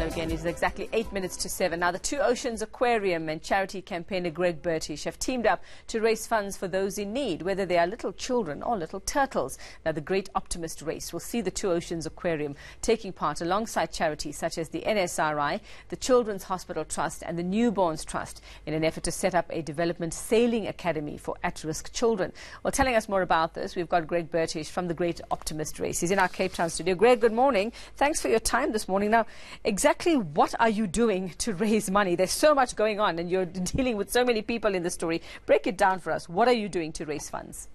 Hello again. It's exactly 8 minutes to 7. Now, the Two Oceans Aquarium and charity campaigner Greg Bertish have teamed up to raise funds for those in need, whether they are little children or little turtles. Now, the Great Optimist Race will see the Two Oceans Aquarium taking part alongside charities such as the NSRI, the Children's Hospital Trust and the Newborns Trust in an effort to set up a development sailing academy for at-risk children. Well, telling us more about this, we've got Greg Bertish from the Great Optimist Race. He's in our Cape Town studio. Greg, good morning. Thanks for your time this morning. Now, exactly what are you doing to raise money? There's so much going on and you're dealing with so many people in the story. Break it down for us. What are you doing to raise funds?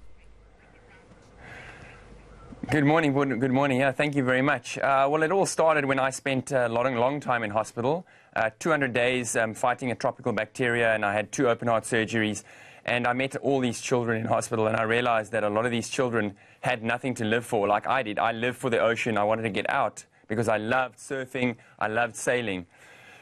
Good morning. Good morning. Yeah, thank you very much. Well, it all started when I spent a long time in hospital, 200 days fighting a tropical bacteria, and I had 2 open heart surgeries. And I met all these children in hospital, and I realized that a lot of these children had nothing to live for like I did. I lived for the ocean. I wanted to get out because I loved surfing. I loved sailing.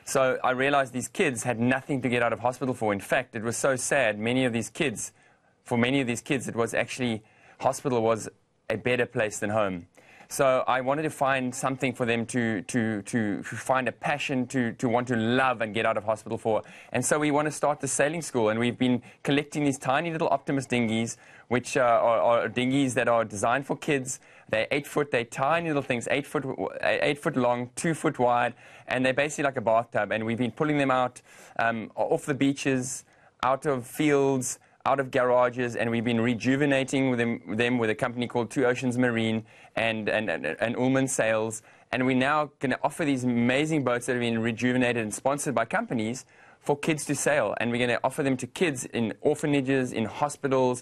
So I realized these kids had nothing to get out of hospital for. In fact, it was so sad. For many of these kids, it was actually, hospital was a better place than home. So I wanted to find something for them to find a passion to want to love and get out of hospital for. And so we want to start the sailing school, and we've been collecting these tiny little Optimist dinghies, which are dinghies that are designed for kids. They're 8 foot, they're tiny little things, 8 foot long, 2 foot wide, and they're basically like a bathtub. And we've been pulling them out off the beaches, out of fields, out of garages, and we've been rejuvenating them with a company called Two Oceans Marine and Ullman Sails. And we're now going to offer these amazing boats that have been rejuvenated and sponsored by companies for kids to sail. And we're going to offer them to kids in orphanages, in hospitals,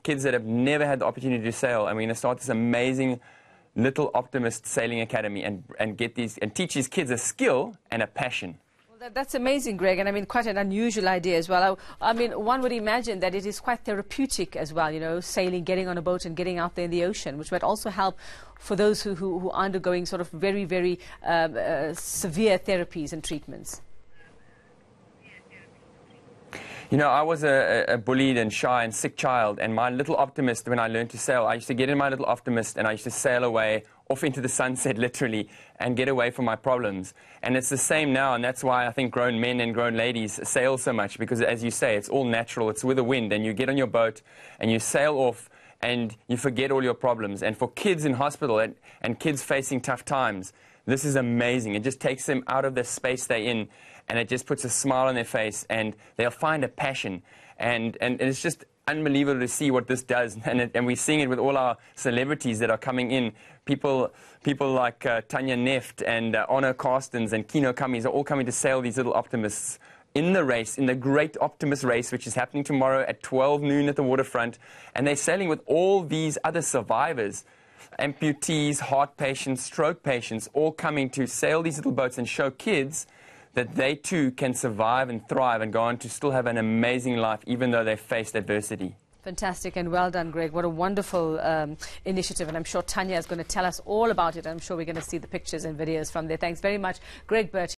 kids that have never had the opportunity to sail. And we're going to start this amazing little Optimist sailing academy and teach these kids a skill and a passion. That's amazing, Greg, and I mean quite an unusual idea as well. I mean, one would imagine that it is quite therapeutic as well, you know, sailing, getting on a boat and getting out there in the ocean, which might also help for those who are undergoing sort of very severe therapies and treatments. You know, I was a bullied and shy and sick child, and my little Optimist, when I learned to sail, I used to get in my little Optimist and I used to sail away, off into the sunset, literally, and get away from my problems. And it's the same now, and that's why I think grown men and grown ladies sail so much, because as you say, it's all natural, it's with the wind, and you get on your boat and you sail off and you forget all your problems. And for kids in hospital and kids facing tough times, this is amazing. It just takes them out of the space they're in, and it just puts a smile on their face, and they'll find a passion. And it's just unbelievable to see what this does. And we're seeing it with all our celebrities that are coming in. People like Tanya Neft and Honor Carstens and Kino Cummings are all coming to sail these little Optimists in the race, in the Great Optimist Race, which is happening tomorrow at 12 noon at the waterfront. And they're sailing with all these other survivors, amputees, heart patients, stroke patients, all coming to sail these little boats and show kids that they too can survive and thrive and go on to still have an amazing life, even though they've faced adversity. Fantastic, and well done, Greg. What a wonderful initiative, and I'm sure Tanya is going to tell us all about it. I'm sure we're going to see the pictures and videos from there. Thanks very much, Greg Bertish.